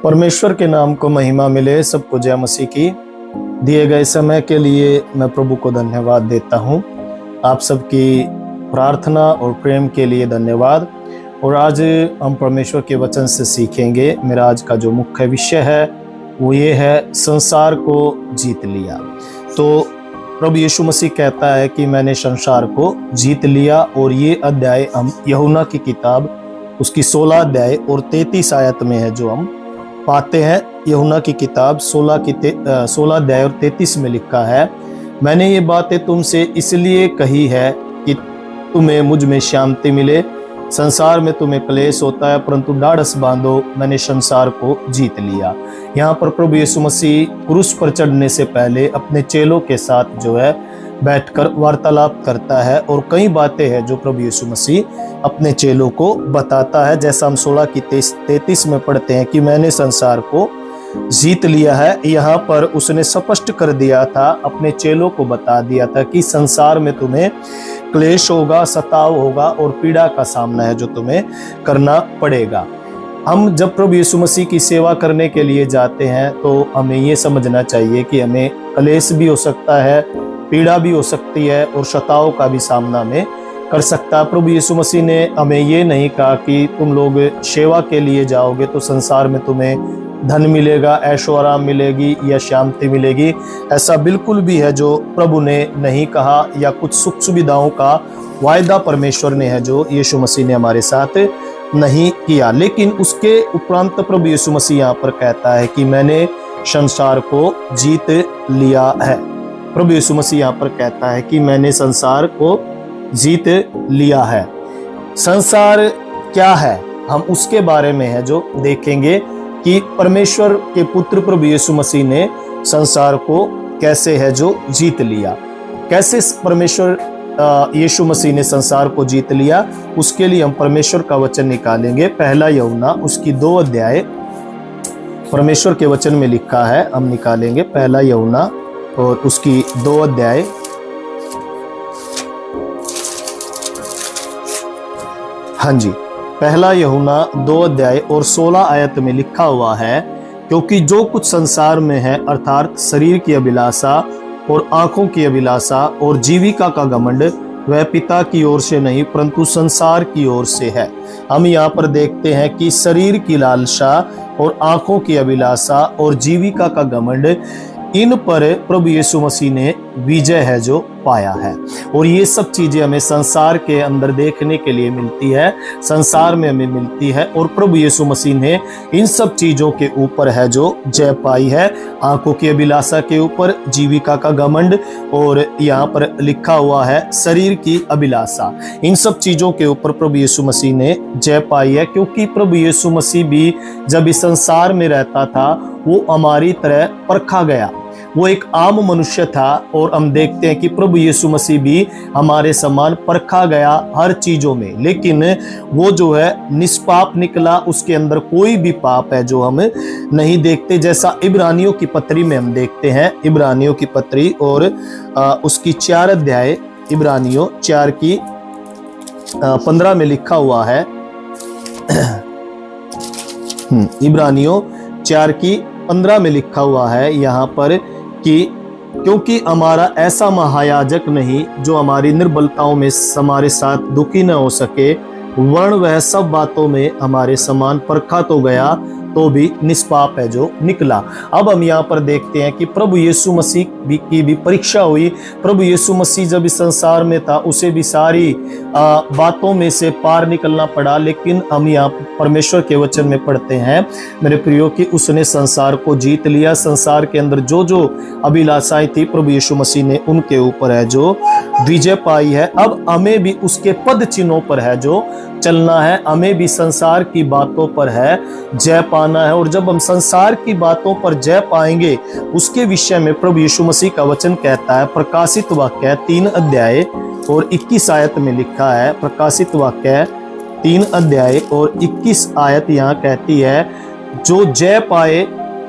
परमेश्वर के नाम को महिमा मिले। सबको जय मसीह की। दिए गए समय के लिए मैं प्रभु को धन्यवाद देता हूँ। आप सबकी प्रार्थना और प्रेम के लिए धन्यवाद। और आज हम परमेश्वर के वचन से सीखेंगे। मेरा आज का जो मुख्य विषय है वो ये है, संसार को जीत लिया। तो प्रभु यीशु मसीह कहता है कि मैंने संसार को जीत लिया। और ये अध्याय हम यूहन्ना की किताब उसकी 16 अध्याय और 33 आयत में है जो हम पाते हैं। यूहन्ना की किताब 16 अध्याय और 33 में लिखा है, मैंने ये बातें तुमसे इसलिए कही है कि तुम्हें मुझ में शांति मिले। संसार में तुम्हें क्लेश होता है, परंतु ढाढ़स बांधो, मैंने संसार को जीत लिया। यहाँ पर प्रभु यीशु मसीह क्रूस पर चढ़ने से पहले अपने चेलों के साथ जो है बैठकर वार्तालाप करता है। और कई बातें हैं जो प्रभु यीशु मसीह अपने चेलों को बताता है। जैसा हम 16 की 33 में पढ़ते हैं कि मैंने संसार को जीत लिया है। यहाँ पर उसने स्पष्ट कर दिया था, अपने चेलों को बता दिया था कि संसार में तुम्हें क्लेश होगा, सताव होगा और पीड़ा का सामना है जो तुम्हें करना पड़ेगा। हम जब प्रभु यीशु मसीह की सेवा करने के लिए जाते हैं तो हमें ये समझना चाहिए कि हमें क्लेश भी हो सकता है, पीड़ा भी हो सकती है और सताव का भी सामना में कर सकता है। प्रभु यीशु मसीह ने हमें ये नहीं कहा कि तुम लोग सेवा के लिए जाओगे तो संसार में तुम्हें धन मिलेगा, ऐशो आराम मिलेगी या शांति मिलेगी। ऐसा बिल्कुल भी है जो प्रभु ने नहीं कहा, या कुछ सुख सुविधाओं का वायदा परमेश्वर ने है जो यीशु मसीह ने हमारे साथ नहीं किया। लेकिन उसके उपरांत प्रभु यीशु मसीह यहाँ पर कहता है कि मैंने संसार को जीत लिया है। प्रभु यीशु मसीह यहाँ पर कहता है कि मैंने संसार को जीत लिया है। संसार क्या है, हम उसके बारे में है जो देखेंगे कि परमेश्वर के पुत्र प्रभु यीशु मसीह ने संसार को कैसे है जो जीत लिया। कैसे परमेश्वर यीशु मसीह ने संसार को जीत लिया, उसके लिए हम परमेश्वर का वचन निकालेंगे। पहला यूहन्ना उसकी 2 अध्याय परमेश्वर के वचन में लिखा है, हम निकालेंगे पहला यूहन्ना और उसकी 2 अध्याय। हाँ जी, पहला यूहन्ना 2 अध्याय और 16 आयत में लिखा हुआ है, क्योंकि जो कुछ संसार में है अर्थात शरीर की अभिलाषा और आंखों की अभिलाषा और जीविका का घमंड, वह पिता की ओर से नहीं परंतु संसार की ओर से है। हम यहाँ पर देखते हैं कि शरीर की लालसा और आंखों की अभिलाषा और जीविका का घमंड, इन पर प्रभु यीशु मसीह ने विजय है जो पाया है। और ये सब चीजें हमें संसार के अंदर देखने के लिए मिलती है, संसार में हमें मिलती है। और प्रभु यीशु मसीह ने इन सब चीजों के ऊपर है जो जय पाई है। आंखों की अभिलाषा के ऊपर, जीविका का घमंड, और यहाँ पर लिखा हुआ है शरीर की अभिलाषा। इन सब चीजों के ऊपर प्रभु यीशु मसीह ने जय पाई है, क्योंकि प्रभु यीशु मसीह भी जब इस संसार में रहता था वो हमारी तरह परखा गया। वो एक आम मनुष्य था और हम देखते हैं कि प्रभु यीशु मसीह भी हमारे समान परखा गया हर चीजों में, लेकिन वो जो है निष्पाप निकला। उसके अंदर कोई भी पाप है जो हम नहीं देखते। जैसा इब्रानियों की पत्री में हम देखते हैं, इब्रानियों की पत्री और उसकी 4 अध्याय, इब्रानियों 4 की 15 में लिखा हुआ है। इब्रानियों 4 की 15 में लिखा हुआ है यहाँ पर कि क्योंकि हमारा ऐसा महायाजक नहीं जो हमारी निर्बलताओं में हमारे साथ दुखी न हो सके, वर्ण वह सब बातों में हमारे समान परखा तो गया तो भी निष्पाप है जो निकला। अब हम यहाँ पर देखते हैं कि प्रभु यीशु मसीह की भी परीक्षा हुई। प्रभु यीशु मसीह जब इस संसार में था उसे भी सारी बातों में से पार निकलना पड़ा। लेकिन हम यहाँ परमेश्वर के वचन में पढ़ते हैं मेरे प्रियो कि उसने संसार को जीत लिया। संसार के अंदर जो जो अभिलाषाएं थी प्रभु यीशु मसीह ने उनके ऊपर है जो विजय पाई है। अब हमें भी उसके पद चिन्हों पर है जो चलना है, हमें भी संसार की बातों पर है जय पाना है। और जब हम संसार की बातों पर जय पाएंगे, उसके विषय में प्रभु यीशु मसीह का वचन कहता है, प्रकाशित वाक्य 3 अध्याय और 21 आयत में लिखा है। प्रकाशित वाक्य 3 अध्याय और 21 आयत यहाँ कहती है, जो जय पाए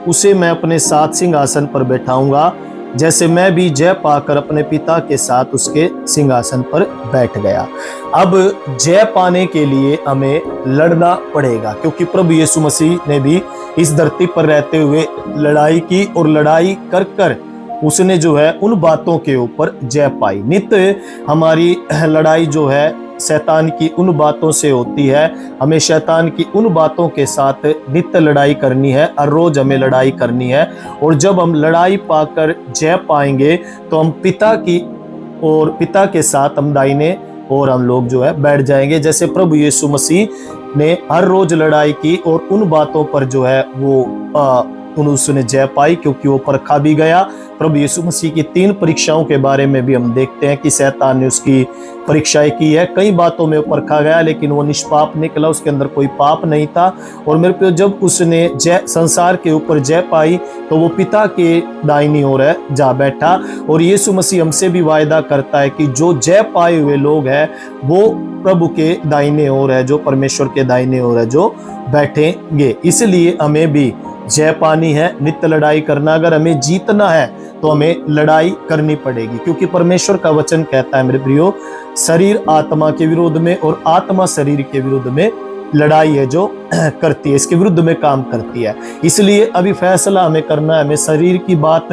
उसे मैं अपने साथ सिंहासन पर बैठाऊंगा, जैसे मैं भी जय पाकर अपने पिता के साथ उसके सिंहासन पर बैठ गया। अब जय पाने के लिए हमें लड़ना पड़ेगा, क्योंकि प्रभु यीशु मसीह ने भी इस धरती पर रहते हुए लड़ाई की और लड़ाई कर कर उसने जो है उन बातों के ऊपर जय पाई। नित्य हमारी लड़ाई जो है शैतान की उन बातों से होती है। हमें शैतान की उन बातों के साथ नित्य लड़ाई करनी है, हर रोज हमें लड़ाई करनी है। और जब हम लड़ाई पाकर जय पाएंगे तो हम पिता के साथ हम दाहिने और हम लोग जो है बैठ जाएंगे। जैसे प्रभु यीशु मसीह ने हर रोज लड़ाई की और उन बातों पर जो है वो उसने जय पाई, क्योंकि वो परखा भी गया। प्रभु यीशु मसीह की 3 परीक्षाओं के बारे में भी हम देखते हैं कि शैतान ने उसकी परीक्षाएं की है। कई बातों में वो परखा गया, लेकिन वो निष्पाप निकला, उसके अंदर कोई पाप नहीं था। और मेरे पे जब उसने संसार के ऊपर जय पाई तो वो पिता के दाहिनी ओर है जा बैठा। और यीशु मसीह हमसे भी वायदा करता है कि जो जय पाए हुए लोग हैं वो प्रभु के दाहिने ओर है, जो परमेश्वर के दाहिने ओर है, जो बैठेंगे। इसलिए हमें भी जय पानी है, नित्य लड़ाई करना। अगर हमें जीतना है तो हमें लड़ाई करनी पड़ेगी, क्योंकि परमेश्वर का वचन कहता है मेरे प्रियो, शरीर आत्मा के विरोध में और आत्मा शरीर के विरुद्ध में लड़ाई है जो करती है, इसके विरुद्ध में काम करती है। इसलिए अभी फैसला हमें करना है, हमें शरीर की बात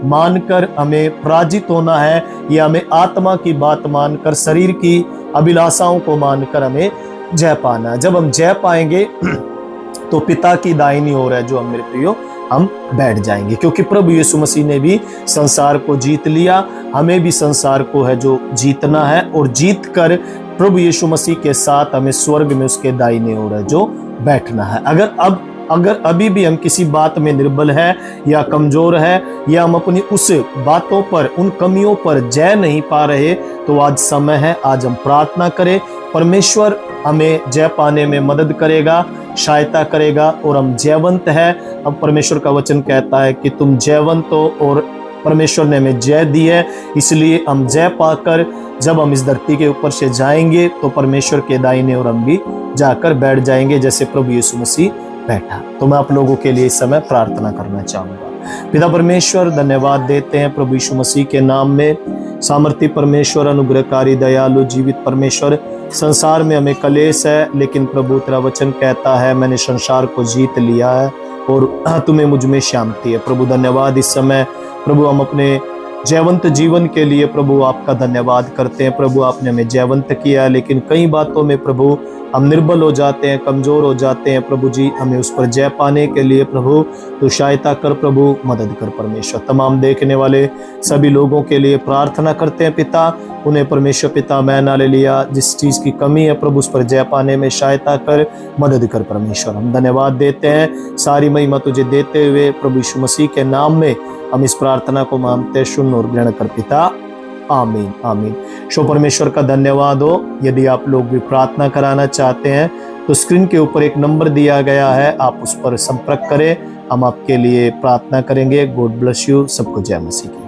मानकर हमें पराजित होना है या हमें आत्मा की बात मानकर शरीर की अभिलाषाओं को मानकर हमें जय पाना है। जब हम जय पाएंगे तो पिता की दाहिनी ओर है जो हम मेरे प्रियो हम बैठ जाएंगे, क्योंकि प्रभु यीशु मसीह ने भी संसार को जीत लिया। हमें भी संसार को है जो जीतना है और जीत कर प्रभु यीशु मसीह के साथ हमें स्वर्ग में उसके दाहिने ओर है जो बैठना है। अगर अभी भी हम किसी बात में निर्बल है या कमजोर है या हम अपनी उस बातों पर, उन कमियों पर जय नहीं पा रहे, तो आज समय है, आज हम प्रार्थना करें। परमेश्वर हमें जय पाने में मदद करेगा, सहायता करेगा और हम जयवंत है। अब परमेश्वर का वचन कहता है कि तुम जयवंत हो और परमेश्वर ने हमें जय दी है। इसलिए हम जय पाकर जब हम इस धरती के ऊपर से जाएंगे तो परमेश्वर के दाहिने और हम भी जाकर बैठ जाएंगे, जैसे प्रभु यीशु मसीह बैठा। तो मैं आप लोगों के लिए इस समय प्रार्थना करना चाहूंगा। पिता परमेश्वर, धन्यवाद देते हैं प्रभु यीशु मसीह के नाम में। सामर्थी परमेश्वर, अनुग्रहकारी, दयालु, जीवित परमेश्वर, संसार में हमें कलेश है, लेकिन प्रभु तेरा वचन कहता है मैंने संसार को जीत लिया है और तुम्हें मुझ में शांति है। प्रभु धन्यवाद इस समय प्रभु, हम अपने जयवंत जीवन के लिए प्रभु आपका धन्यवाद करते हैं। प्रभु आपने हमें जयवंत किया, लेकिन कई बातों में प्रभु हम निर्बल हो जाते हैं, कमजोर हो जाते हैं। प्रभु जी हमें उस पर जय पाने के लिए प्रभु तो सहायता कर, प्रभु मदद कर। परमेश्वर तमाम देखने वाले सभी लोगों के लिए प्रार्थना करते हैं पिता, उन्हें परमेश्वर पिता मैं ना ले लिया, जिस चीज की कमी है प्रभु उस पर जय पाने में सहायता कर, मदद कर। परमेश्वर हम धन्यवाद देते हैं, सारी महिमा तुझे देते हुए प्रभु यीशु मसीह के नाम में हम इस प्रार्थना को मांगते, सुन और ग्रहण कर पिता, आमीन आमीन। शो परमेश्वर का धन्यवाद हो। यदि आप लोग भी प्रार्थना कराना चाहते हैं तो स्क्रीन के ऊपर एक नंबर दिया गया है, आप उस पर संपर्क करें, हम आपके लिए प्रार्थना करेंगे। God bless you. सबको जय मसीह की।